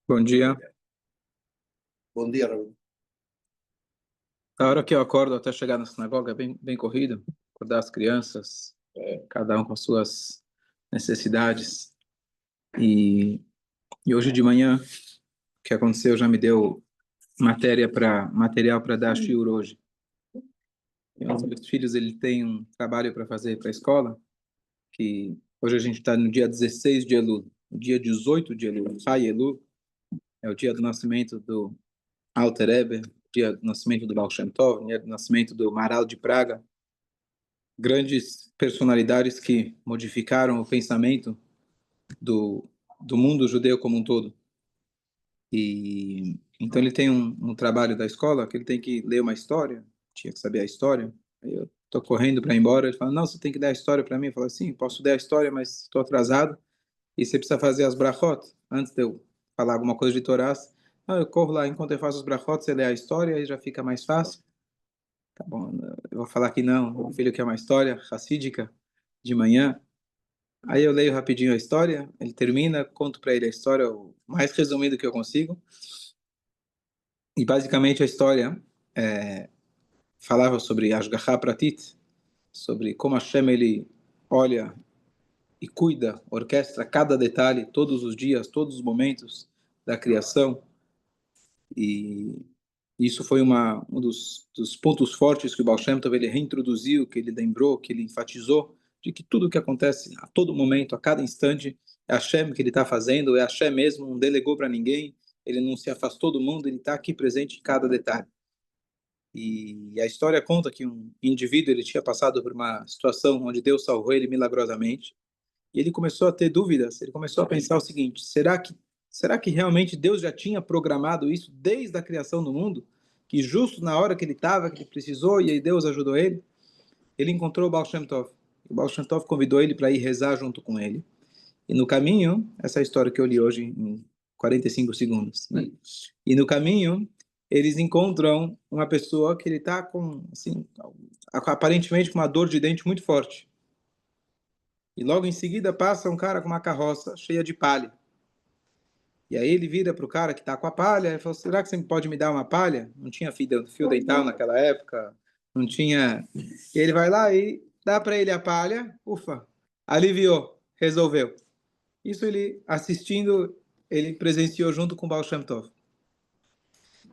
Bom dia. Bom dia, Raul. A hora que eu acordo até chegar na sinagoga é bem corrido. Acordar as crianças, cada um com as suas necessidades. E, e hoje de manhã, o que aconteceu, já me deu material para dar shiur hoje. E um dos meus filhos, ele tem um trabalho para fazer para a escola, que hoje a gente está no dia 16 de Elul. No dia 18 de Elul, Chai Elul, é o dia do nascimento do Alter Rebbe, dia do nascimento do Baal Shem Tov, dia do nascimento do Maharal de Praga. Grandes personalidades que modificaram o pensamento do, do mundo judeu como um todo. E então ele tem um trabalho da escola que ele tem que ler uma história, tinha que saber a história. Aí eu tô correndo para ir embora, ele fala: "Não, você tem que dar a história para mim". Eu falo assim: "Posso dar a história, mas estou atrasado e você precisa fazer as brachot antes de eu falar alguma coisa de Torá". Ah, eu corro lá enquanto eu faço as brachot, você lê a história e já fica mais fácil. Tá bom, eu vou falar que não, o filho quer uma história racídica de manhã. Aí eu leio rapidinho a história, ele termina, conto para ele a história, o mais resumido que eu consigo. E basicamente a história falava sobre Ashgaha Pratit, sobre como Hashem ele olha e cuida, orquestra cada detalhe, todos os dias, todos os momentos da criação. E isso foi um dos pontos fortes que o Baal Shem Tov ele reintroduziu, que ele lembrou, que ele enfatizou, de que tudo o que acontece a todo momento, a cada instante, é Hashem que ele está fazendo, é Hashem mesmo, não delegou para ninguém, ele não se afastou do mundo, ele está aqui presente em cada detalhe. E a história conta que um indivíduo ele tinha passado por uma situação onde Deus salvou ele milagrosamente, e ele começou a ter dúvidas, ele começou a pensar o seguinte: será que realmente Deus já tinha programado isso desde a criação do mundo? Que justo na hora que ele estava, que ele precisou, e aí Deus ajudou ele? Ele encontrou o Baal Shem Tov. O Baal Shem Tov convidou ele para ir rezar junto com ele. E no caminho, essa é a história que eu li hoje em 45 segundos, né? E no caminho, eles encontram uma pessoa que ele está com, assim, aparentemente com uma dor de dente muito forte. E logo em seguida passa um cara com uma carroça cheia de palha. E aí ele vira para o cara que está com a palha e fala: será que você pode me dar uma palha? Não tinha fio dental naquela época, não tinha. E ele vai lá e dá para ele a palha, ufa, aliviou, resolveu. Isso ele assistindo, ele presenciou junto com o Baal Shem Tov.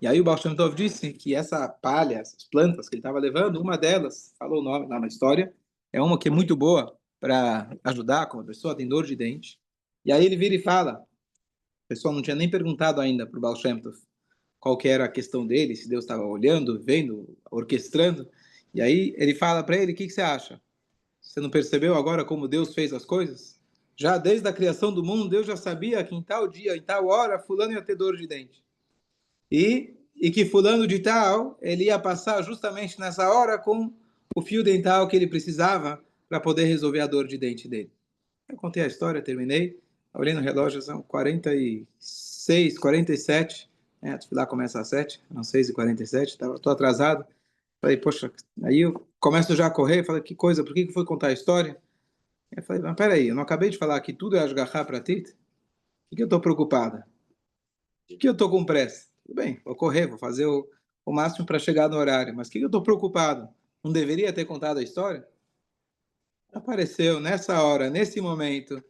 E aí o Baal Shem Tov disse que essa palha, essas plantas que ele estava levando, uma delas, falou o nome lá na história, é uma que é muito boa para ajudar quando a pessoa tem dor de dente. E aí ele vira e fala, o pessoal não tinha nem perguntado ainda para o Baal Shem Tov qual que era a questão dele, se Deus estava olhando, vendo, orquestrando. E aí ele fala para ele: o que você acha? Você não percebeu agora como Deus fez as coisas? Já desde a criação do mundo, Deus já sabia que em tal dia, em tal hora, fulano ia ter dor de dente. E que fulano de tal, ele ia passar justamente nessa hora com o fio dental que ele precisava para poder resolver a dor de dente dele. Eu contei a história, terminei. Olhei no relógio, são 46, 47. A desfilar começa às 7, não 6h47, estou atrasado. Falei, poxa, aí eu começo já a correr. Falei, que coisa, por que foi contar a história? Eu falei, mas peraí, eu não acabei de falar que tudo é Ashgaha para ti? Por que eu estou preocupada? Por que eu estou com pressa? Tudo bem, vou correr, vou fazer o máximo para chegar no horário, mas por que eu estou preocupado? Não deveria ter contado a história? Apareceu nessa hora, nesse momento.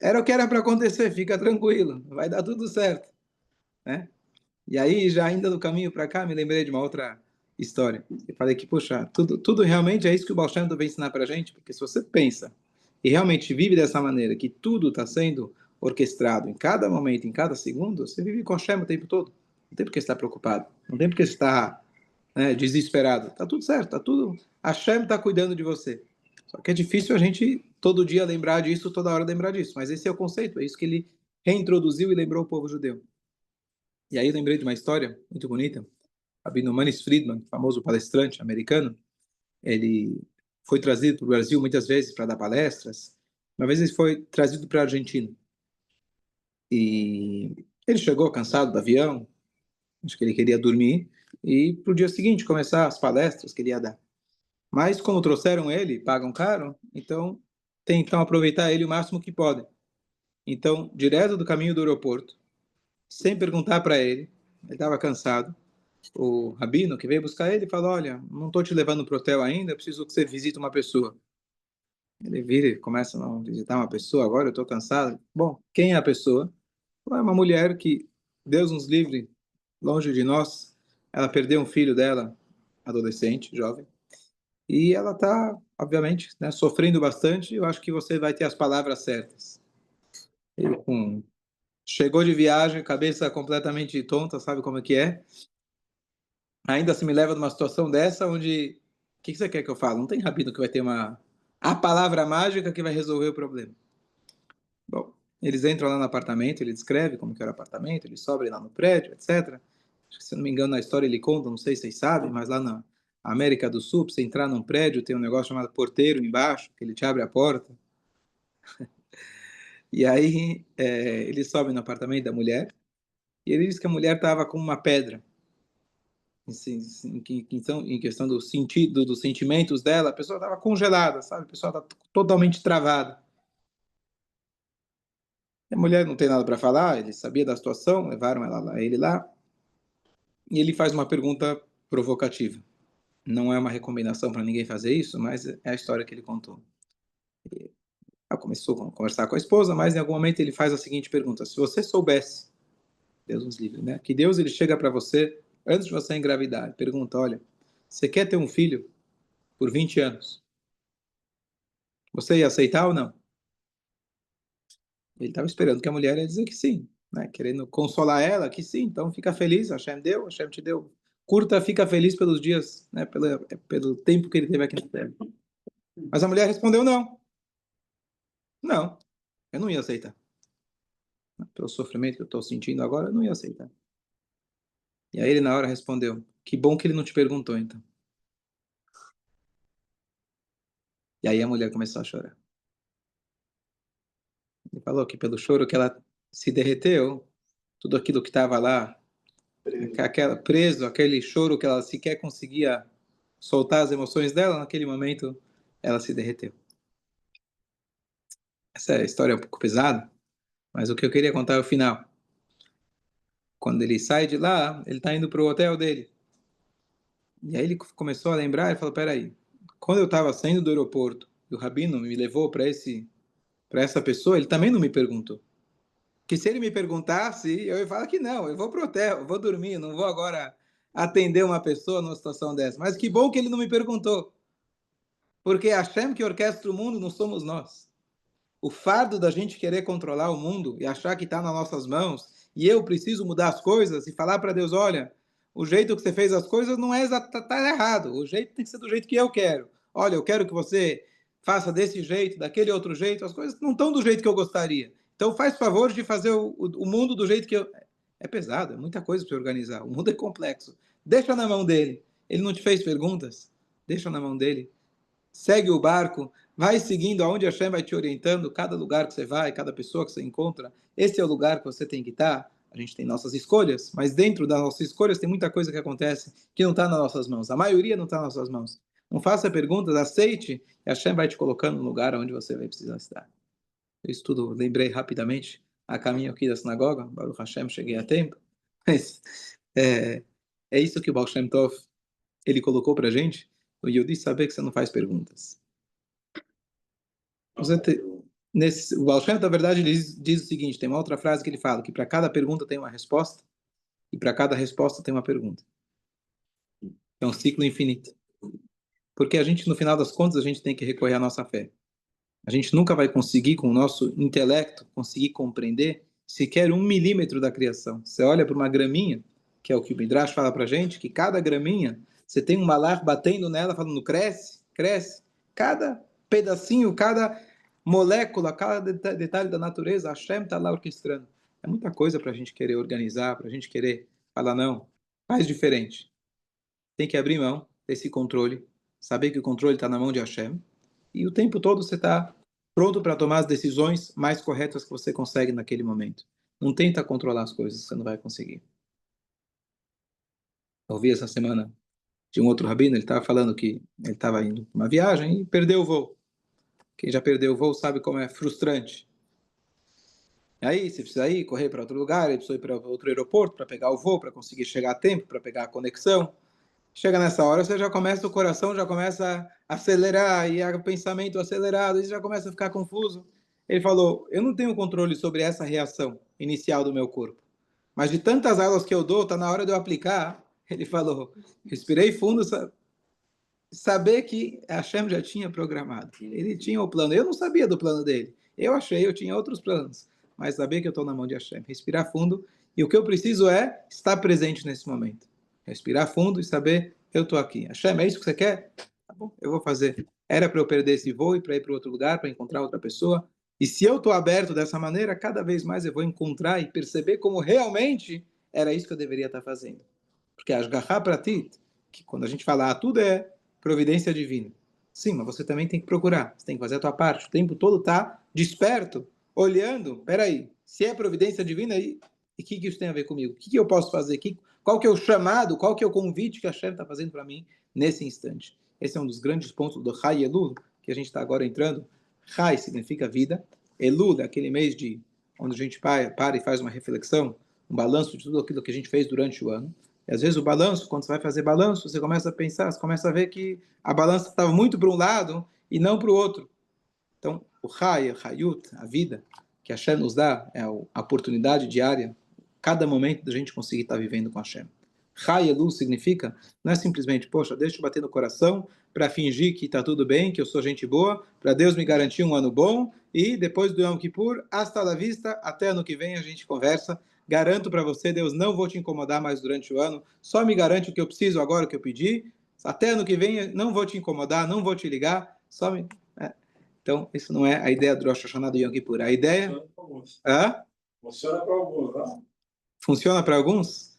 Era o que era para acontecer, fica tranquilo, vai dar tudo certo, né? E aí, já ainda no caminho para cá, me lembrei de uma outra história. Eu falei que, puxa, tudo realmente é isso que o Baal Shem Tov vem ensinar para a gente, porque se você pensa e realmente vive dessa maneira, que tudo está sendo orquestrado em cada momento, em cada segundo, você vive com Hashem o tempo todo. Não tem por que estar preocupado, não tem por que estar, né, desesperado. Está tudo certo, está tudo. Hashem está cuidando de você. Só que é difícil a gente todo dia lembrar disso, toda hora lembrar disso. Mas esse é o conceito, é isso que ele reintroduziu e lembrou o povo judeu. E aí eu lembrei de uma história muito bonita. Rabino Manis Friedman, famoso palestrante americano, ele foi trazido para o Brasil muitas vezes para dar palestras. Uma vez ele foi trazido para a Argentina. E ele chegou cansado do avião, acho que ele queria dormir, e para o dia seguinte começar as palestras que ele ia dar. Mas como trouxeram ele, pagam caro, então tentam aproveitar ele o máximo que podem. Então, direto do caminho do aeroporto, sem perguntar para ele. Ele estava cansado. O rabino que veio buscar ele falou: Olha, não estou te levando para o hotel ainda, preciso que você visite uma pessoa. Ele vira e começa a visitar uma pessoa. Agora eu estou cansado. Bom, quem é a pessoa? É uma mulher que, Deus nos livre, longe de nós, ela perdeu um filho dela, adolescente, jovem, e ela está, obviamente, né, sofrendo bastante. Eu acho que você vai ter as palavras certas. Ele chegou de viagem, cabeça completamente tonta, sabe como é que é? Ainda se me leva numa situação dessa onde, o que você quer que eu fale? Não tem rabino que vai ter a palavra mágica que vai resolver o problema. Bom, eles entram lá no apartamento, ele descreve como que era o apartamento, eles sobem lá no prédio, etc. Acho que, se não me engano, na história ele conta, não sei se vocês sabem, mas lá na América do Sul, pra você entrar num prédio, tem um negócio chamado porteiro embaixo, que ele te abre a porta. E aí ele sobe no apartamento da mulher, e ele diz que a mulher estava com uma pedra. Em questão do sentido, dos sentimentos dela, a pessoa estava congelada, sabe? A pessoa está totalmente travada. A mulher não tem nada para falar, ele sabia da situação, levaram ele lá, e ele faz uma pergunta provocativa. Não é uma recomendação para ninguém fazer isso, mas é a história que ele contou. Ela começou a conversar com a esposa, mas em algum momento ele faz a seguinte pergunta: se você soubesse, Deus nos livre, né? Que Deus ele chega para você antes de você engravidar, e pergunta: olha, você quer ter um filho por 20 anos? Você ia aceitar ou não? Ele estava esperando que a mulher ia dizer que sim, né? Querendo consolar ela, que sim, então fica feliz, Hashem deu, Hashem te deu. Curta, fica feliz pelos dias, né? Pelo tempo que ele teve aqui na Terra. Mas a mulher respondeu não. Não, eu não ia aceitar. Pelo sofrimento que eu estou sentindo agora, eu não ia aceitar. E aí ele na hora respondeu: que bom que ele não te perguntou então. E aí a mulher começou a chorar. Ele falou que pelo choro que ela se derreteu, tudo aquilo que estava lá, preso, aquele choro que ela sequer conseguia soltar as emoções dela, naquele momento ela se derreteu. Essa história é um pouco pesada, mas o que eu queria contar é o final. Quando ele sai de lá, ele está indo para o hotel dele. E aí ele começou a lembrar e falou: peraí, quando eu estava saindo do aeroporto, e o rabino me levou para essa pessoa, ele também não me perguntou. Que se ele me perguntasse, eu ia falar que não, eu vou pro hotel, eu vou dormir, não vou agora atender uma pessoa numa situação dessa. Mas que bom que ele não me perguntou. Porque a Hashem que orquestra o mundo não somos nós. O fardo da gente querer controlar o mundo e achar que está nas nossas mãos, e eu preciso mudar as coisas e falar para Deus: olha, o jeito que você fez as coisas não é tá errado, o jeito tem que ser do jeito que eu quero. Olha, eu quero que você faça desse jeito, daquele outro jeito, as coisas não estão do jeito que eu gostaria. Então faz favor de fazer o mundo do jeito que eu. É pesado, é muita coisa para organizar. O mundo é complexo. Deixa na mão dele. Ele não te fez perguntas? Deixa na mão dele. Segue o barco, vai seguindo aonde a Hashem vai te orientando, cada lugar que você vai, cada pessoa que você encontra, esse é o lugar que você tem que estar. A gente tem nossas escolhas, mas dentro das nossas escolhas tem muita coisa que acontece que não está nas nossas mãos. A maioria não está nas nossas mãos. Não faça perguntas, aceite, e a Hashem vai te colocando no lugar onde você vai precisar estar. Isso tudo lembrei rapidamente, a caminho aqui da sinagoga, Baruch Hashem, cheguei a tempo, mas é, é isso que o Baal Shem Tov, ele colocou para a gente, o Yudi saber que você não faz perguntas. O Baal Shem, na verdade, ele diz o seguinte, tem uma outra frase que ele fala, que para cada pergunta tem uma resposta, e para cada resposta tem uma pergunta. É um ciclo infinito. Porque a gente, no final das contas, a gente tem que recorrer à nossa fé. A gente nunca vai conseguir, com o nosso intelecto, conseguir compreender sequer 1 milímetro da criação. Você olha para uma graminha, que é o que o Midrash fala para a gente, que cada graminha, você tem um malar batendo nela, falando, cresce, cresce. Cada pedacinho, cada molécula, cada detalhe da natureza, a Hashem está lá orquestrando. É muita coisa para a gente querer organizar, para a gente querer falar, não, faz diferente. Tem que abrir mão desse controle, saber que o controle está na mão de Hashem, e o tempo todo você está pronto para tomar as decisões mais corretas que você consegue naquele momento. Não tenta controlar as coisas, você não vai conseguir. Eu ouvi essa semana de um outro rabino, ele estava falando que ele estava indo para uma viagem e perdeu o voo. Quem já perdeu o voo sabe como é frustrante. Aí você precisa ir, correr para outro lugar, ele precisa ir para outro aeroporto para pegar o voo, para conseguir chegar a tempo, para pegar a conexão. Chega nessa hora, você já começa, o coração já começa a acelerar, e o pensamento acelerado, e você já começa a ficar confuso. Ele falou, eu não tenho controle sobre essa reação inicial do meu corpo, mas de tantas aulas que eu dou, está na hora de eu aplicar. Ele falou, respirei fundo, saber que a Hashem já tinha programado. Ele tinha o plano. Eu não sabia do plano dele. Eu achei, eu tinha outros planos. Mas saber que eu estou na mão de Hashem. Respirar fundo. E o que eu preciso é estar presente nesse momento. Respirar fundo e saber, eu estou aqui. Hashem, é isso que você quer? Tá bom, eu vou fazer. Era para eu perder esse voo e para ir para outro lugar, para encontrar outra pessoa. E se eu estou aberto dessa maneira, cada vez mais eu vou encontrar e perceber como realmente era isso que eu deveria estar fazendo. Porque Ashgaha Pratit, que quando a gente fala, tudo é providência divina. Sim, mas você também tem que procurar, você tem que fazer a tua parte. O tempo todo tá desperto, olhando, peraí, se é providência divina, e o que isso tem a ver comigo? O que eu posso fazer? Qual que é o chamado, qual que é o convite que a Hashem está fazendo para mim nesse instante? Esse é um dos grandes pontos do Chai Elul, que a gente está agora entrando. Chai significa vida. Elul é aquele mês onde a gente para e faz uma reflexão, um balanço de tudo aquilo que a gente fez durante o ano. E às vezes o balanço, quando você vai fazer balanço, você começa a pensar, você começa a ver que a balança estava muito para um lado e não para o outro. Então, o Chai, o Hayut, a vida que a Hashem nos dá, é a oportunidade diária, cada momento da gente conseguir estar vivendo com a Hashem. Chai Elu significa, não é simplesmente, poxa, deixa eu bater no coração para fingir que está tudo bem, que eu sou gente boa, para Deus me garantir um ano bom, e depois do Yom Kippur, hasta la vista, até ano que vem a gente conversa. Garanto para você, Deus, não vou te incomodar mais durante o ano, só me garante o que eu preciso agora, o que eu pedi, até ano que vem não vou te incomodar, não vou te ligar, só me... Então, isso não é a ideia do Rosh Hashanah do Yom Kippur. A ideia... Funciona para alguns, não? Funciona para alguns?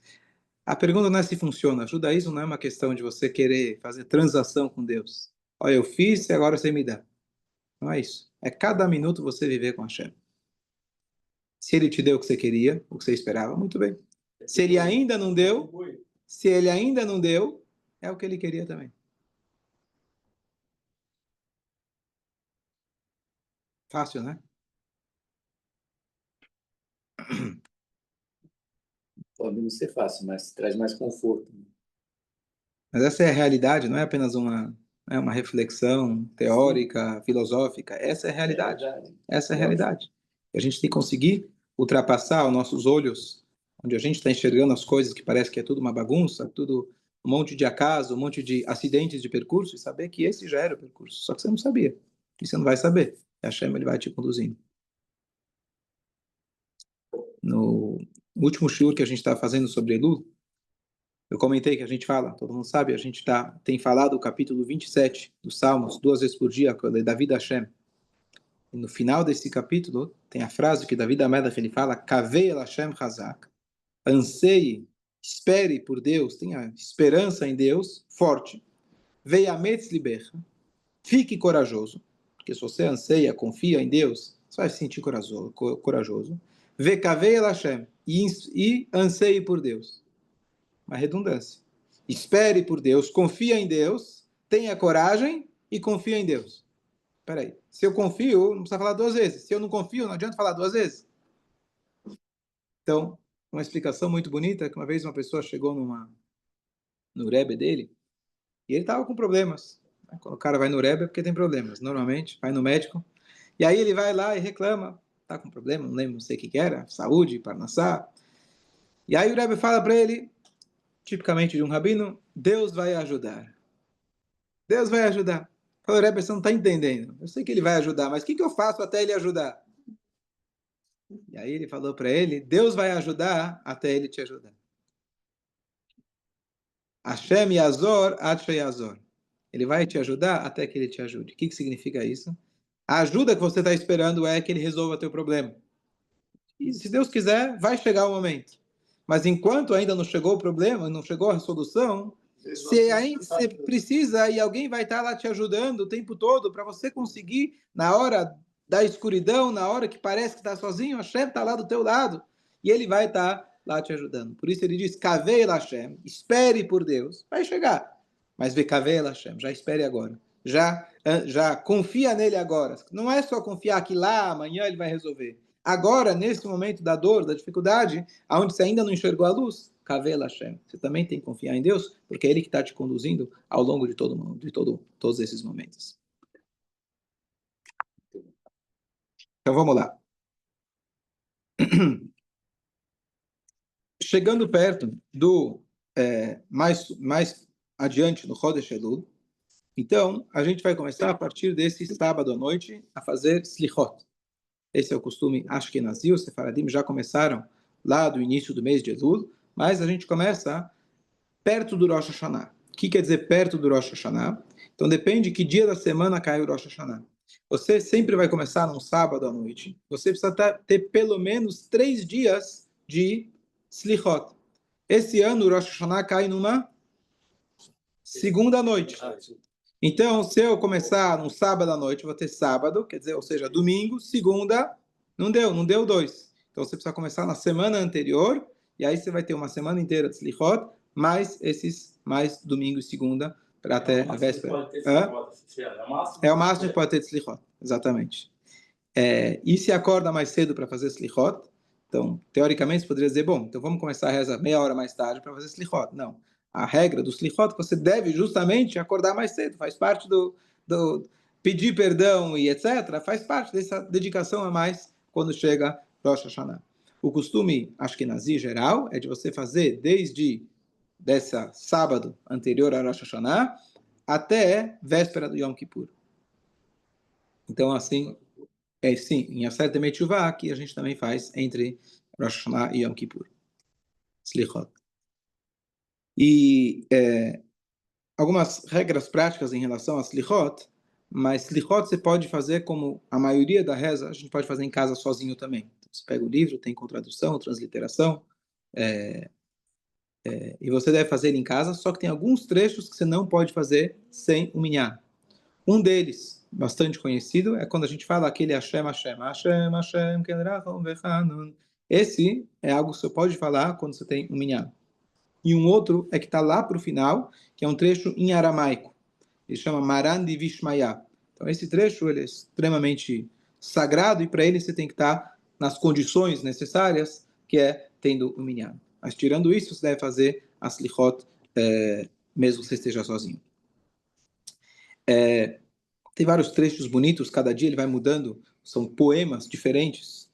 A pergunta não é se funciona. Judaísmo não é uma questão de você querer fazer transação com Deus. Olha, eu fiz e agora você me dá. Não é isso. É cada minuto você viver com Hashem. Se ele te deu o que você queria, o que você esperava, muito bem. Se ele ainda não deu, é o que ele queria também. Fácil, né? Pode não ser fácil, mas traz mais conforto. Mas essa é a realidade, não é apenas uma reflexão teórica, filosófica. Essa é a realidade. Essa é a realidade. A gente tem que conseguir ultrapassar os nossos olhos, onde a gente está enxergando as coisas que parece que é tudo uma bagunça, tudo um monte de acaso, um monte de acidentes de percurso, e saber que esse já era o percurso. Só que você não sabia. E você não vai saber. E a Hashem, ele vai te conduzindo. No último shiur que a gente está fazendo sobre Elul, eu comentei que a gente fala, todo mundo sabe, a gente tem falado o capítulo 27 dos Salmos, 2 vezes por dia, de David Hashem. E no final desse capítulo, tem a frase que David Amelech ele fala, Kavei el Hashem Hazak, anseie, espere por Deus, tenha esperança em Deus, forte. Veiametz libecha, fique corajoso, porque se você anseia, confia em Deus, você vai se sentir corajoso. Vekavei el Hashem, e anseie por Deus. Uma redundância. Espere por Deus, confia em Deus, tenha coragem e confia em Deus. Espera aí. Se eu confio, não precisa falar duas vezes. Se eu não confio, não adianta falar duas vezes. Então, uma explicação muito bonita, que uma vez uma pessoa chegou no Rebbe dele, e ele estava com problemas. Quando o cara vai no Rebbe é porque tem problemas. Normalmente, vai no médico, e aí ele vai lá e reclama. Está com problema, não lembro, não sei o que era, saúde, parnassá. E aí o Rebbe fala para ele, tipicamente de um rabino, Deus vai ajudar. Deus vai ajudar. Falou, Rebbe, você não está entendendo. Eu sei que ele vai ajudar, mas o que eu faço até ele ajudar? E aí ele falou para ele, Deus vai ajudar até ele te ajudar. Hashem Yazor Ad Sheyazor. Ele vai te ajudar até que ele te ajude. O que significa isso? A ajuda que você está esperando é que ele resolva teu problema. E se Deus quiser, vai chegar o momento. Mas enquanto ainda não chegou o problema, não chegou a solução, você precisa e alguém vai estar lá te ajudando o tempo todo para você conseguir, na hora da escuridão, na hora que parece que está sozinho, Hashem está lá do teu lado e ele vai estar lá te ajudando. Por isso ele diz, Kavei Hashem, espere por Deus, vai chegar. Mas vê Kavei Hashem, já espere agora. Já confia nele agora. Não é só confiar que lá amanhã ele vai resolver. Agora, nesse momento da dor, da dificuldade, aonde você ainda não enxergou a luz, Kavel Hashem. Você também tem que confiar em Deus, porque é Ele que está te conduzindo ao longo de todo mundo, todos esses momentos. Então vamos lá. Chegando perto do mais adiante no Chodesh Elul, então a gente vai começar a partir desse sábado à noite a fazer Slichot. Esse é o costume Ashkenazi, os Sefaradim já começaram lá do início do mês de Elul, mas a gente começa perto do Rosh Hashanah. O que quer dizer perto do Rosh Hashanah? Então depende que dia da semana cai o Rosh Hashanah. Você sempre vai começar num sábado à noite. Você precisa ter pelo menos 3 dias de Slichot. Esse ano o Rosh Hashanah cai numa segunda noite. Então, se eu começar num sábado à noite, eu vou ter sábado, quer dizer, ou seja, domingo, segunda, não deu 2. Então você precisa começar na semana anterior, e aí você vai ter uma semana inteira de Slichot, mais domingo e segunda, para até a véspera. É o máximo que pode ter de Slichot, exatamente. E se acorda mais cedo para fazer Slichot, então, teoricamente, você poderia dizer, bom, então vamos começar a reza meia hora mais tarde para fazer Slichot. Não. A regra do Slichot, você deve justamente acordar mais cedo, faz parte do pedir perdão e etc., faz parte dessa dedicação a mais quando chega Rosh Hashanah. O costume ashkenazi geral é de você fazer desde dessa sábado anterior a Rosh Hashanah até véspera do Yom Kippur. Então, assim, sim, em Aseret Metchuvah, que a gente também faz entre Rosh Hashanah e Yom Kippur. Slichot. E algumas regras práticas em relação a Slichot, mas Slichot você pode fazer como a maioria da reza, a gente pode fazer em casa sozinho também. Então, você pega o livro, tem com tradução, transliteração, e você deve fazer em casa, só que tem alguns trechos que você não pode fazer sem o minyan. Um deles, bastante conhecido, é quando a gente fala aquele Hashem, Hashem, Hashem, Hashem, Kenrachom Vechanun. Esse é algo que você pode falar quando você tem um minyan. E um outro é que está lá para o final, que é um trecho em aramaico. Ele chama Maran de Vishmaya. Então esse trecho ele é extremamente sagrado e para ele você tem que estar nas condições necessárias, que é tendo o minyan. Mas tirando isso, você deve fazer a Slichot, mesmo que você esteja sozinho. Tem vários trechos bonitos, cada dia ele vai mudando, são poemas diferentes,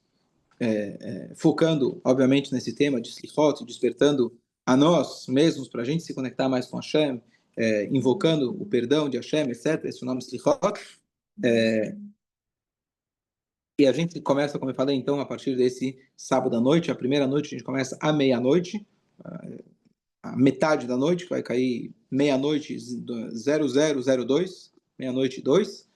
focando, obviamente, nesse tema de Slichot, despertando a nós mesmos, para a gente se conectar mais com Hashem, invocando o perdão de Hashem, etc. Esse é o nome Slichot. E a gente começa, como eu falei, então, a partir desse sábado à noite. A primeira noite a gente começa à meia-noite, a metade da noite, que vai cair meia-noite 0002, meia-noite 2.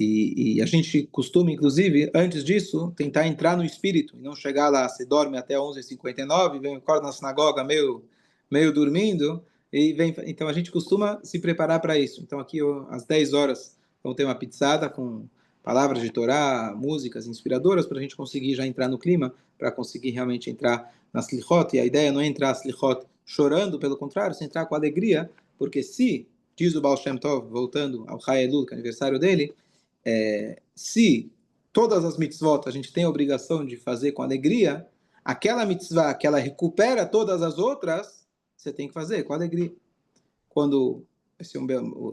E a gente costuma, inclusive, antes disso, tentar entrar no espírito e não chegar lá, você dorme até 11h59, vem, acorda na sinagoga meio dormindo, então a gente costuma se preparar para isso. Então aqui às 10 horas vamos ter uma pizzada com palavras de Torá, músicas inspiradoras, para a gente conseguir já entrar no clima, para conseguir realmente entrar na Slichot. E a ideia não é entrar na Slichot chorando, pelo contrário, é entrar com alegria, porque se, diz o Baal Shem Tov, voltando ao Chai Elul, que é aniversário dele, se todas as mitzvot a gente tem a obrigação de fazer com alegria, aquela mitzvah que ela recupera todas as outras, você tem que fazer com alegria. Quando, esse é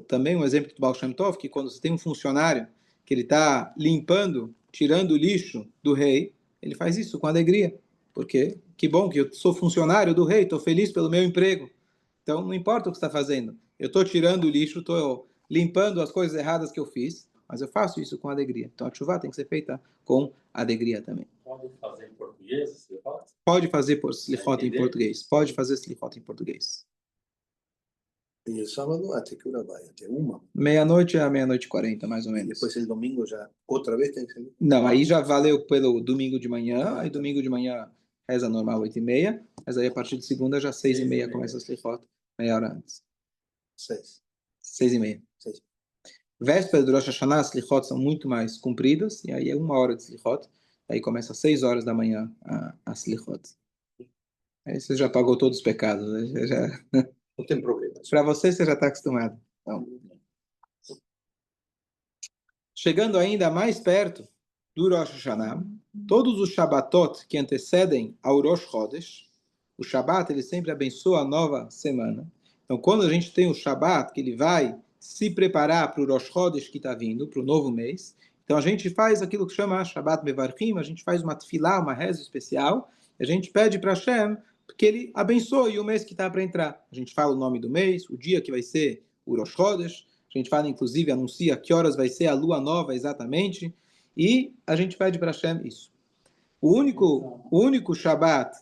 também um exemplo do Baal Shem Tov, que quando você tem um funcionário que ele está limpando, tirando o lixo do rei, ele faz isso com alegria. Porque que bom que eu sou funcionário do rei, estou feliz pelo meu emprego. Então, não importa o que você está fazendo. Eu estou tirando o lixo, estou limpando as coisas erradas que eu fiz, mas eu faço isso com alegria. Então, a chuva tem que ser feita com alegria também. Pode fazer em português? Pode fazer por Slichot em português. Pode fazer Slichot em português. E o sábado até que hora vai? Até uma? Meia-noite a meia-noite e 40, mais ou E menos. depois o domingo já outra vez tem que ser? Não, aí já valeu pelo domingo de manhã, aí domingo de manhã reza normal 8h30, mas aí a partir de segunda já 6h30 começa a Slichot, meia hora antes. 6h30. Véspera do Rosh Hashanah, as Slichot são muito mais compridas, e aí é 1 hora de Slichot, aí começa às 6 horas da manhã a Slichot. Aí você já pagou todos os pecados, né? Não tem problema. Para você já está acostumado. Então, chegando ainda mais perto do Rosh Hashanah, todos os Shabbatot que antecedem ao Rosh Chodesh, o Shabbat ele sempre abençoa a nova semana. Então, quando a gente tem o Shabbat, que ele vai se preparar para o Rosh Chodesh que está vindo, para o novo mês, então a gente faz aquilo que chama Shabbat Mevarchim, a gente faz uma tefilá, uma reza especial, a gente pede para Hashem que ele abençoe o mês que está para entrar. A gente fala o nome do mês, o dia que vai ser o Rosh Chodesh, a gente fala, inclusive, anuncia que horas vai ser a lua nova exatamente, e a gente pede para Hashem isso. O único Shabbat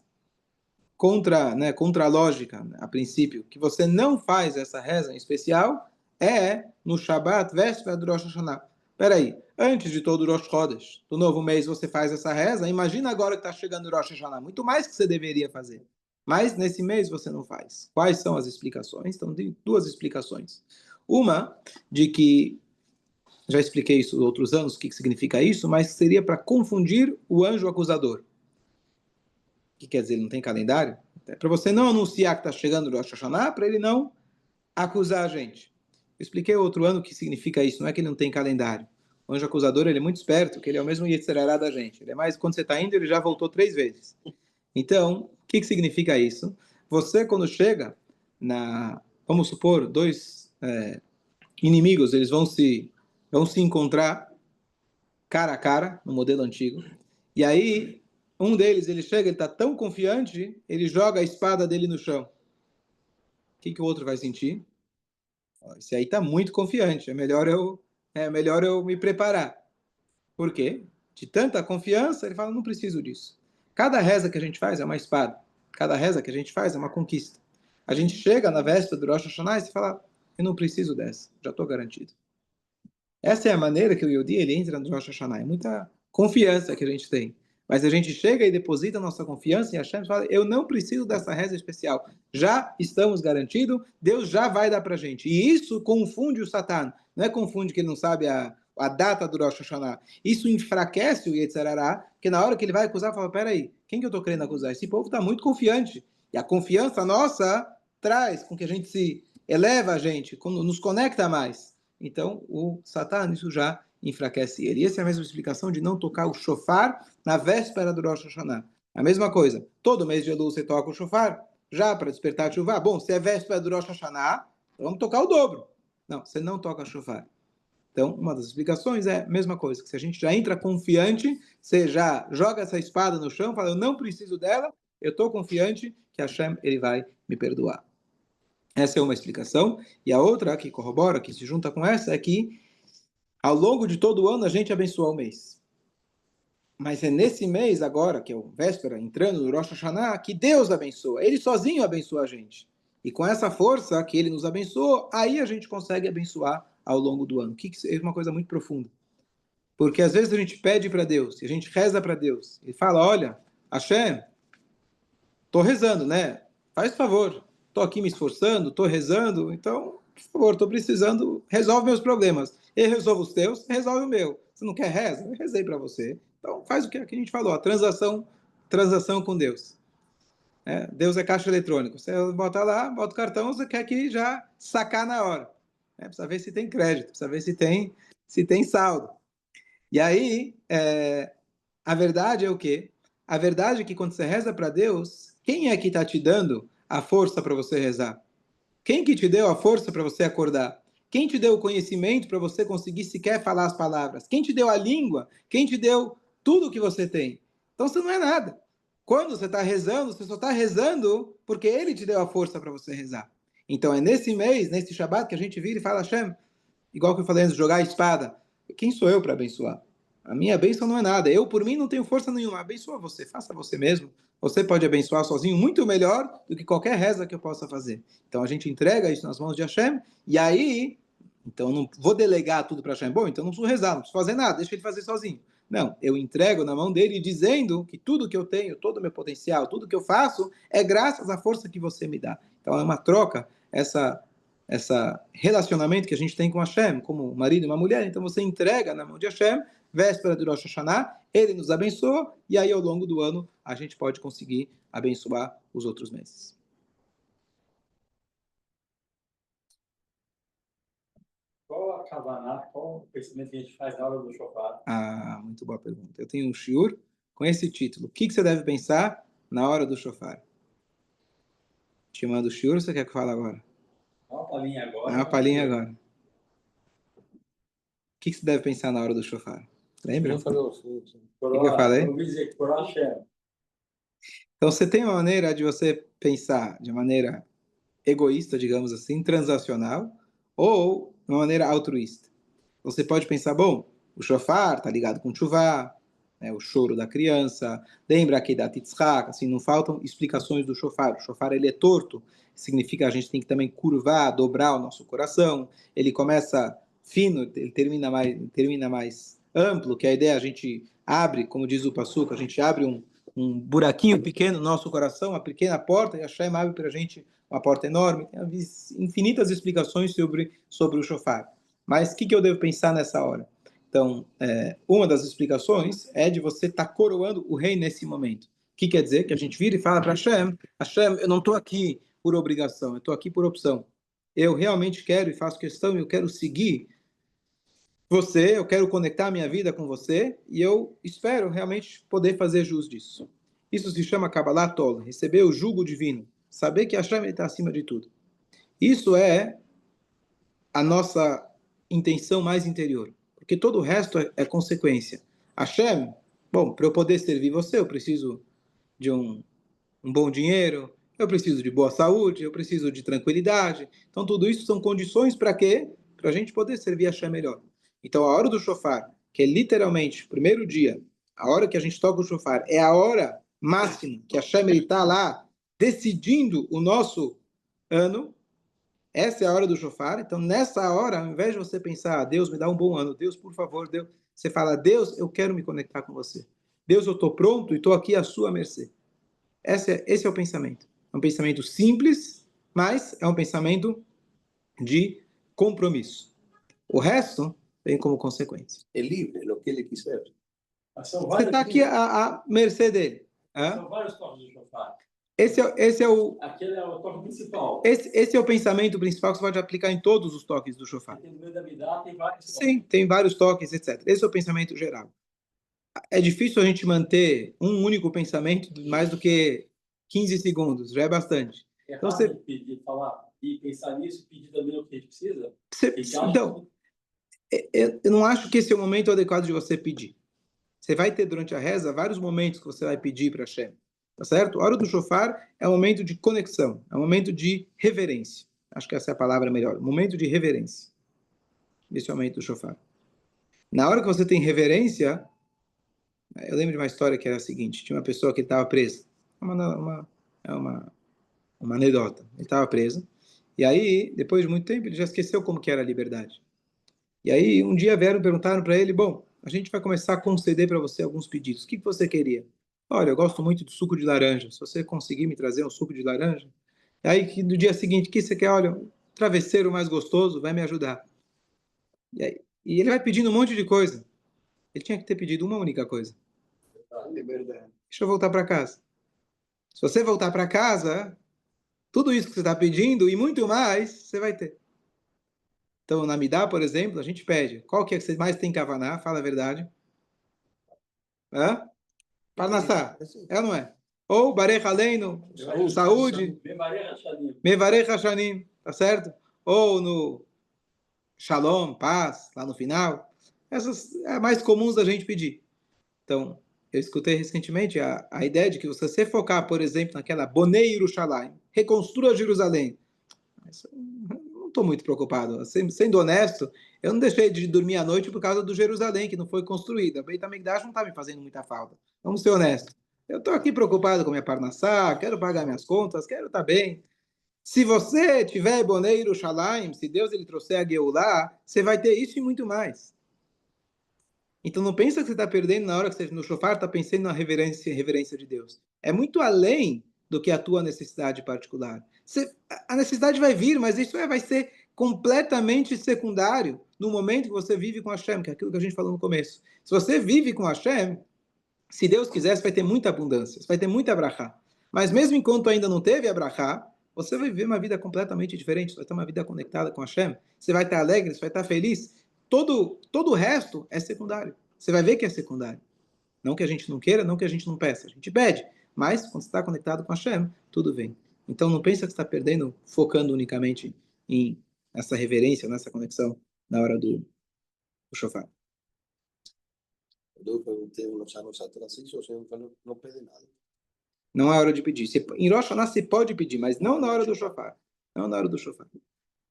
contra a lógica, né, a princípio, que você não faz essa reza em especial, é no Shabbat, véspera do Rosh Hashanah. Peraí, antes de todo o Rosh Chodesh, do novo mês, você faz essa reza, imagina agora que está chegando o Rosh Hashanah, muito mais que você deveria fazer. Mas nesse mês você não faz. Quais são as explicações? Então, tem duas explicações. Uma, de que, já expliquei isso outros anos, o que significa isso, mas seria para confundir o anjo acusador. Que quer dizer, ele não tem calendário? É para você não anunciar que está chegando o Rosh Hashanah, para ele não acusar a gente. Eu expliquei outro ano o que significa isso, não é que ele não tem calendário. O anjo acusador ele é muito esperto, que ele é o mesmo Yetzer Hará da gente. Ele é mais, quando você está indo, ele já voltou 3 vezes. Então, o que significa isso? Você, quando chega vamos supor, dois inimigos, eles vão se encontrar cara a cara, no modelo antigo, e aí um deles, ele chega, ele está tão confiante, ele joga a espada dele no chão. O que o outro vai sentir? Esse aí está muito confiante, é melhor eu me preparar. Por quê? De tanta confiança, ele fala, não preciso disso. Cada reza que a gente faz é uma espada. Cada reza que a gente faz é uma conquista. A gente chega na véspera do Rosh Hashanah e fala, eu não preciso dessa, já estou garantido. Essa é a maneira que o Yodi ele entra no Rosh Hashanah. É muita confiança que a gente tem. Mas a gente chega e deposita a nossa confiança em Hashem e fala, eu não preciso dessa reza especial. Já estamos garantidos, Deus já vai dar para a gente. E isso confunde o Satan. Não é confunde que ele não sabe a data do Rosh Hashanah. Isso enfraquece o Yetzer Hará, porque na hora que ele vai acusar, fala, peraí, quem que eu estou querendo acusar? Esse povo está muito confiante. E a confiança nossa traz com que a gente se eleva a gente, nos conecta mais. Então, o Satan, isso já enfraquece ele. E essa é a mesma explicação de não tocar o shofar na véspera do Rosh Hashanah. A mesma coisa, todo mês de Elul você toca o shofar, já para despertar a chuva. Bom, se é véspera do Rosh Hashanah, então vamos tocar o dobro. Não, você não toca shofar. Então, uma das explicações é a mesma coisa, que se a gente já entra confiante, você já joga essa espada no chão, fala, eu não preciso dela, eu estou confiante que Hashem ele vai me perdoar. Essa é uma explicação. E a outra que corrobora, que se junta com essa, é que ao longo de todo o ano a gente abençoa o mês. Mas é nesse mês agora, que é o véspera, entrando no Rosh Hashanah, que Deus abençoa. Ele sozinho abençoa a gente. E com essa força que ele nos abençoou, aí a gente consegue abençoar ao longo do ano. Que é uma coisa muito profunda. Porque às vezes a gente pede para Deus, e a gente reza para Deus, e fala, olha, Hashem, estou rezando, né? Faz favor, estou aqui me esforçando, estou rezando, então, por favor, estou precisando, resolve meus problemas. Eu resolvo os teus, resolve o meu. Você não quer reza? Eu rezei para você. Então, faz o que a gente falou, a transação com Deus. Deus é caixa eletrônico. Você bota lá, bota o cartão, você quer que já sacar na hora. Precisa ver se tem crédito, precisa ver se tem saldo. E aí, a verdade é o quê? A verdade é que quando você reza para Deus, quem é que está te dando a força para você rezar? Quem que te deu a força para você acordar? Quem te deu o conhecimento para você conseguir sequer falar as palavras? Quem te deu a língua? Quem te deu tudo o que você tem? Então você não é nada. Quando você está rezando, você só está rezando porque Ele te deu a força para você rezar. Então é nesse mês, nesse Shabat, que a gente vira e fala, Hashem, igual que eu falei antes, jogar a espada. Quem sou eu para abençoar? A minha bênção não é nada. Eu, por mim, não tenho força nenhuma. Abençoa você, faça você mesmo. Você pode abençoar sozinho muito melhor do que qualquer reza que eu possa fazer. Então a gente entrega isso nas mãos de Hashem, e aí, então não vou delegar tudo para Hashem. Bom, então não preciso rezar, não preciso fazer nada, deixa ele fazer sozinho. Não, eu entrego na mão dele dizendo que tudo que eu tenho, todo o meu potencial, tudo que eu faço é graças à força que você me dá. Então é uma troca, essa relacionamento que a gente tem com Hashem, como marido e uma mulher, então você entrega na mão de Hashem, véspera do Rosh Hashanah, ele nos abençoa, e aí ao longo do ano a gente pode conseguir abençoar os outros meses. Qual a a Kavaná? Qual o pensamento que a gente faz na hora do shofar? Ah, muito boa pergunta. Eu tenho um shiur com esse título. O que você deve pensar na hora do shofar? Te mando o shiur ou você quer que eu fale agora? Dá uma palhinha agora. Dá uma palhinha agora. O que você deve pensar na hora do shofar? Lembra? Não falou assim. O que eu falei? Eu ouvi dizer que por Hashem. Então, você tem uma maneira de você pensar de maneira egoísta, digamos assim, transacional, ou de uma maneira altruísta. Você pode pensar, bom, o shofar está ligado com chuvá, né, o choro da criança, lembra aqui da Titzhak, assim, não faltam explicações do shofar. O shofar, ele é torto, significa que a gente tem que também curvar, dobrar o nosso coração. Ele começa fino, ele termina mais amplo, que a ideia é a gente abre, como diz o Passuca, a gente abre um buraquinho pequeno no nosso coração, uma pequena porta, e a Hashem abre para a gente uma porta enorme. Tem infinitas explicações sobre o shofar. Mas o que eu devo pensar nessa hora? Então, uma das explicações é de você estar coroando o rei nesse momento. O que quer dizer? Que a gente vira e fala para Hashem, Hashem, eu não estou aqui por obrigação, eu estou aqui por opção. Eu realmente quero e faço questão, eu quero seguir você, eu quero conectar a minha vida com você, e eu espero realmente poder fazer jus disso. Isso se chama Kabbalah Tol, receber o jugo divino, saber que Hashem está acima de tudo. Isso é a nossa intenção mais interior, porque todo o resto é consequência. Hashem, bom, para eu poder servir você, eu preciso de um bom dinheiro, eu preciso de boa saúde, eu preciso de tranquilidade. Então, tudo isso são condições para quê? Para a gente poder servir Hashem melhor. Então, a hora do shofar, que é literalmente o primeiro dia, a hora que a gente toca o shofar, é a hora máxima que Hashem está lá decidindo o nosso ano. Essa é a hora do shofar. Então, nessa hora, ao invés de você pensar, Deus, me dá um bom ano, Deus, por favor, Deus, você fala, Deus, eu quero me conectar com você. Deus, eu estou pronto e estou aqui à sua mercê. Esse é o pensamento. É um pensamento simples, mas é um pensamento de compromisso. O resto vem como consequência. É livre, o que ele quiser. Você está aqui à mercê dele. São vários toques do shofar. Esse é o Aquele é o toque principal. esse é o pensamento principal que você pode aplicar em todos os toques do shofar. No meio da Midá tem vários toques. Sim, tem vários toques, etc. Esse é o pensamento geral. É difícil a gente manter um único pensamento mais do que 15 segundos, já é bastante. É Então, rápido pedir, falar e pensar nisso, pedir também o que a gente precisa. Então, eu não acho que esse é o momento adequado de você pedir. Você vai ter durante a reza vários momentos que você vai pedir para Hashem. Tá certo? A hora do shofar é um momento de conexão, é um momento de reverência. Acho que essa é a palavra melhor. Momento de reverência. Esse é o momento do shofar. Na hora que você tem reverência, eu lembro de uma história que era a seguinte: tinha uma pessoa que estava presa. Uma anedota. Ele estava preso. E aí, depois de muito tempo, ele já esqueceu como que era a liberdade. E aí, um dia perguntaram para ele, bom, a gente vai começar a conceder para você alguns pedidos. O que você queria? Olha, eu gosto muito de suco de laranja. Se você conseguir me trazer um suco de laranja. E aí, no dia seguinte, o que você quer? Olha, um travesseiro mais gostoso vai me ajudar. E ele vai pedindo um monte de coisa. Ele tinha que ter pedido uma única coisa. Liberdade. Deixa eu voltar para casa. Se você voltar para casa, tudo isso que você está pedindo e muito mais, você vai ter. Então, na Midá, por exemplo, a gente pede. Qual que é que você mais tem kavaná? Fala a verdade. Hã? Parnassá. É ou não é? Ou Barech Aleinu, saúde. Mevarech Hashanim. Tá certo? Ou no Shalom, paz, lá no final. Essas é mais comuns da gente pedir. Então, eu escutei recentemente a ideia de que você focar, por exemplo, naquela Bonei Yerushalayim, reconstrua Jerusalém. Não estou muito preocupado. Sendo honesto, eu não deixei de dormir à noite por causa do Jerusalém, que não foi construída. O Beit HaMikdash não está me fazendo muita falta. Vamos ser honestos. Eu estou aqui preocupado com minha parnassá, quero pagar minhas contas, quero estar bem. Se você tiver Bonei Yerushalayim, se Deus ele trouxer a Geulah, você vai ter isso e muito mais. Então não pensa que você está perdendo na hora que você no shofar está pensando na reverência de Deus. É muito além do que a tua necessidade particular. A necessidade vai vir, mas isso vai ser completamente secundário no momento que você vive com Hashem, que é aquilo que a gente falou no começo. Se você vive com Hashem, se Deus quiser, você vai ter muita abundância, você vai ter muita brachá. Mas mesmo enquanto ainda não teve a brachá, você vai viver uma vida completamente diferente, você vai ter uma vida conectada com Hashem, você vai estar alegre, você vai estar feliz. Todo o resto é secundário. Você vai ver que é secundário. Não que a gente não queira, não que a gente não peça. A gente pede, mas quando você está conectado com Hashem, tudo vem. Então não pensa que você está perdendo, focando unicamente em essa reverência, nessa conexão na hora do shofar. Eu perguntei uns anos atrás isso, você não pede nada. Não é hora de pedir. Em Rosh Hashanah você pode pedir, mas não na hora do shofar. Não na hora do shofar.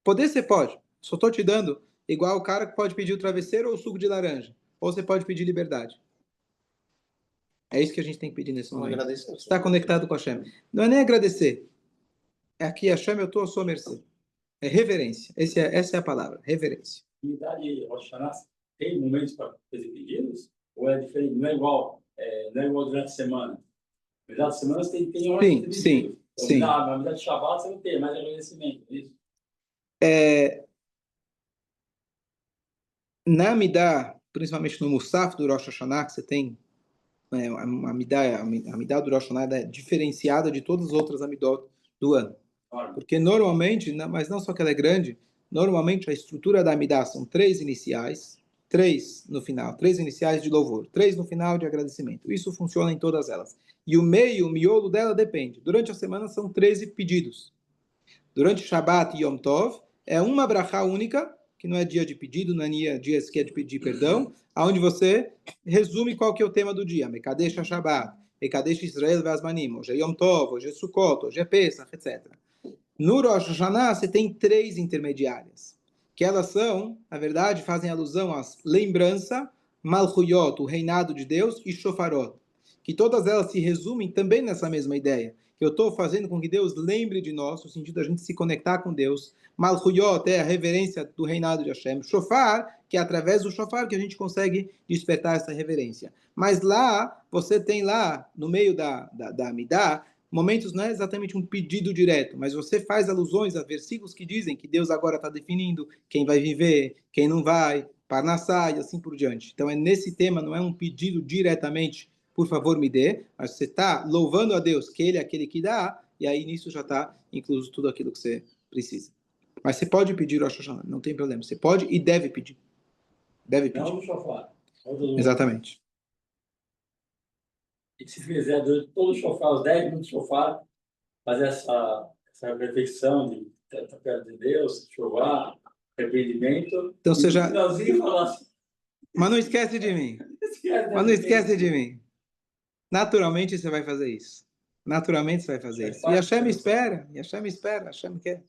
Poder você pode. Só estou te dando igual o cara que pode pedir o travesseiro ou o suco de laranja. Ou você pode pedir liberdade. É isso que a gente tem que pedir nesse momento. Agradecer. Você está conectado com Hashem. Não é nem agradecer. É aqui, Hashem, eu estou à sua mercê. É reverência. Essa é a palavra. Reverência. E daí, Rosh Hashanah, tem momentos para fazer pedidos? Ou é diferente? Não é igual durante a semana? Durante a semana você tem horas de pedido. Sim. Na vida de Shabbat você não tem, mais agradecimento. É isso? Na Amidah, principalmente no Musaf do Rosh Hashanah, que você tem a Amidah do Rosh Hashanah é diferenciada de todas as outras Amidot do ano. Porque normalmente, mas não só que ela é grande, normalmente a estrutura da Amidah são 3 iniciais, 3 no final, 3 iniciais de louvor, 3 no final de agradecimento. Isso funciona em todas elas. E o miolo dela depende. Durante a semana são 13 pedidos. Durante Shabbat e Yom Tov, é uma brachá única, que não é dia de pedido, não é dia sequer de pedir perdão, aonde você resume qual que é o tema do dia. Mekadesh Shabbat, Mekadesh Israel Vazmanim, hoje é Yom Tov, hoje é Sukkot, hoje é Pesach, etc. No Rosh Hashanah, você tem 3 intermediárias, que elas são, na verdade, fazem alusão às lembrança, Malchuyot, o reinado de Deus, e Shofarot, que todas elas se resumem também nessa mesma ideia, que eu estou fazendo com que Deus lembre de nós, no sentido da gente se conectar com Deus. Malchuyot é a reverência do reinado de Hashem. Shofar, que é através do shofar que a gente consegue despertar essa reverência. Mas lá, você tem lá, no meio da Amidah, momentos não é exatamente um pedido direto, mas você faz alusões a versículos que dizem que Deus agora está definindo quem vai viver, quem não vai, Parnassá e assim por diante. Então, nesse tema, não é um pedido diretamente, por favor, me dê, mas você está louvando a Deus, que Ele é aquele que dá, e aí nisso já está incluso tudo aquilo que você precisa. Mas você pode pedir o Rosh Hashanah, não tem problema. Você pode e deve pedir. Deve pedir. Não no shofar. Exatamente. E se fizer durante todo o shofar, os 10 minutos de shofar, fazer essa reflexão de estar perto de Deus, shofar, arrependimento. Então você já. Falar assim, mas não esquece de mim. Mas não esquece de mim. Naturalmente você vai fazer isso. Naturalmente você vai fazer isso. E Hashem espera. Hashem quer.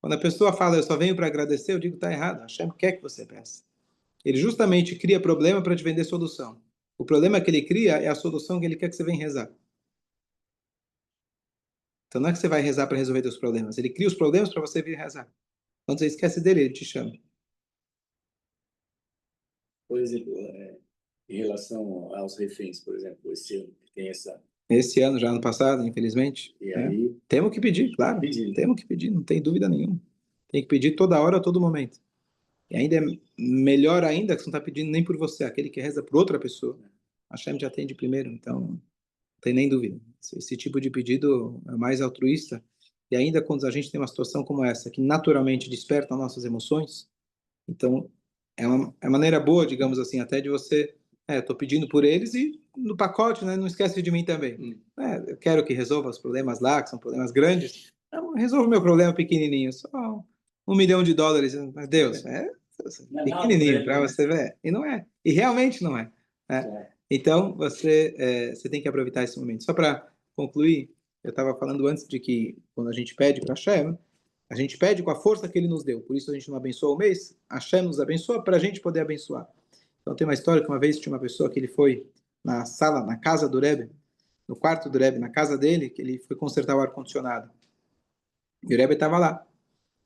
Quando a pessoa fala, eu só venho para agradecer, eu digo, está errado. Hashem quer que você peça. Ele justamente cria problema para te vender solução. O problema que ele cria é a solução que ele quer que você venha rezar. Então não é que você vai rezar para resolver seus problemas. Ele cria os problemas para você vir rezar. Quando você esquece dele, ele te chama. Por exemplo, em relação aos reféns, por exemplo, esse ano que tem essa... Esse ano, já ano passado, infelizmente. E aí... Temos que pedir, claro. Temos que pedir, não tem dúvida nenhuma. Tem que pedir toda hora, a todo momento. E ainda é melhor ainda que você não está pedindo nem por você, aquele que reza por outra pessoa. A Hashem te atende primeiro, então não tem nem dúvida. Esse tipo de pedido é mais altruísta. E ainda quando a gente tem uma situação como essa, que naturalmente desperta nossas emoções, então é uma maneira boa, digamos assim, até de você... estou pedindo por eles e no pacote, né, não esquece de mim também. Eu quero que resolva os problemas lá, que são problemas grandes. Resolva o meu problema pequenininho, só $1 milhão. Mas Deus, pequenininho para você ver. E não é. E realmente não é. Então, você tem que aproveitar esse momento. Só para concluir, eu estava falando antes de que quando a gente pede para Hashem, a gente pede com a força que Ele nos deu. Por isso a gente não abençoa o mês. Hashem nos abençoa para a gente poder abençoar. Então tem uma história que uma vez tinha uma pessoa que ele foi na sala, na casa do Rebbe, no quarto do Rebbe, na casa dele, que ele foi consertar o ar-condicionado. E o Rebbe estava lá.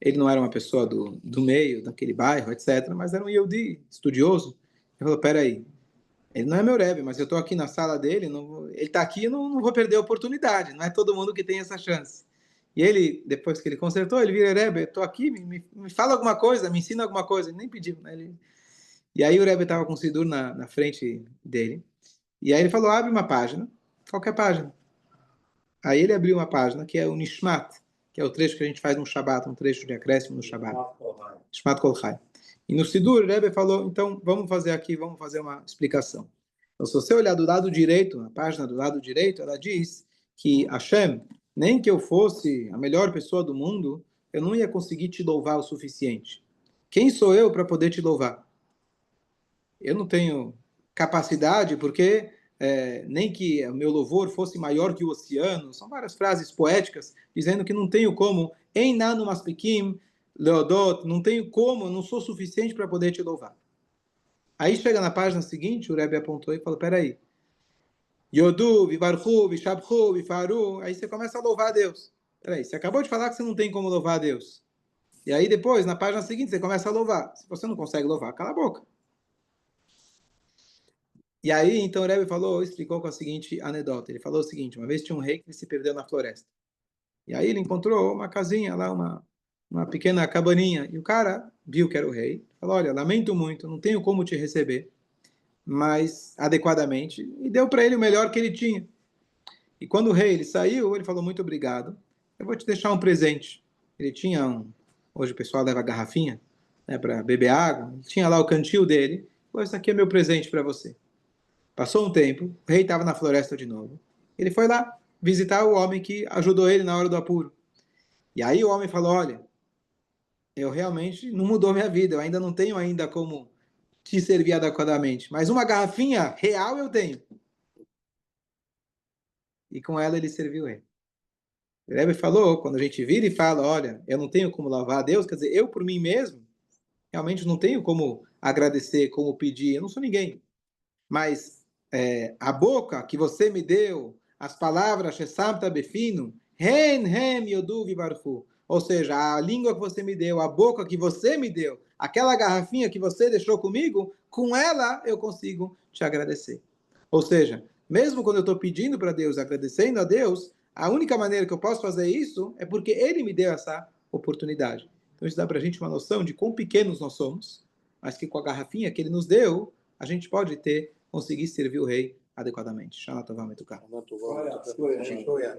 Ele não era uma pessoa do meio, daquele bairro, etc., mas era um Yehudi, estudioso. Ele falou, peraí, ele não é meu Rebbe, mas eu estou aqui na sala dele, ele está aqui e não vou perder a oportunidade, não é todo mundo que tem essa chance. E ele, depois que ele consertou, ele vira, Rebbe, eu estou aqui, me fala alguma coisa, me ensina alguma coisa. Ele nem pediu, né? E aí o Rebbe estava com o Sidur na frente dele. E aí ele falou, abre uma página, qualquer página. Aí ele abriu uma página que é o Nishmat, que é o trecho que a gente faz no Shabat, um trecho de acréscimo no Shabat. Shmat Kol Chai. E no Sidur, o Rebbe falou, então, vamos fazer uma explicação. Então, se você olhar do lado direito, na página do lado direito, ela diz que Hashem, nem que eu fosse a melhor pessoa do mundo, eu não ia conseguir te louvar o suficiente. Quem sou eu para poder te louvar? Eu não tenho capacidade, porque nem que o meu louvor fosse maior que o oceano. São várias frases poéticas dizendo que não tenho como, em nano maspikim, leodot, não tenho como, não sou suficiente para poder te louvar. Aí chega na página seguinte, o Rebbe apontou e falou, peraí, Yodu, Vivarchu, Vishabchu, Vifaru, aí você começa a louvar a Deus. Peraí, você acabou de falar que você não tem como louvar a Deus. E aí depois, na página seguinte, você começa a louvar. Se você não consegue louvar, cala a boca. E aí, então, o Rebbe explicou com a seguinte anedota. Ele falou o seguinte, uma vez tinha um rei que se perdeu na floresta. E aí ele encontrou uma casinha lá, uma pequena cabaninha. E o cara viu que era o rei. Falou, olha, lamento muito, não tenho como te receber, mas adequadamente. E deu para ele o melhor que ele tinha. E quando o rei ele saiu, ele falou, muito obrigado. Eu vou te deixar um presente. Ele tinha hoje o pessoal leva garrafinha, né, para beber água. Ele tinha lá o cantil dele. Falou, esse aqui é meu presente para você. Passou um tempo, o rei estava na floresta de novo. Ele foi lá visitar o homem que ajudou ele na hora do apuro. E aí o homem falou, olha, eu realmente não mudou minha vida, eu ainda não tenho ainda como te servir adequadamente, mas uma garrafinha real eu tenho. E com ela ele serviu ele. O Rebbe falou, quando a gente vira e fala, olha, eu não tenho como louvar a Deus, quer dizer, eu por mim mesmo, realmente não tenho como agradecer, como pedir, eu não sou ninguém. Mas a boca que você me deu, as palavras Shesamta Befino, Hen, Hem, Yodu, Vivarfu. Ou seja, a língua que você me deu, a boca que você me deu, aquela garrafinha que você deixou comigo, com ela eu consigo te agradecer. Ou seja, mesmo quando eu estou pedindo para Deus, agradecendo a Deus, a única maneira que eu posso fazer isso é porque Ele me deu essa oportunidade. Então isso dá para a gente uma noção de quão pequenos nós somos, mas que com a garrafinha que Ele nos deu, a gente pode conseguir servir o rei adequadamente. Shana Tová Metuká. Shana Tová Metuká.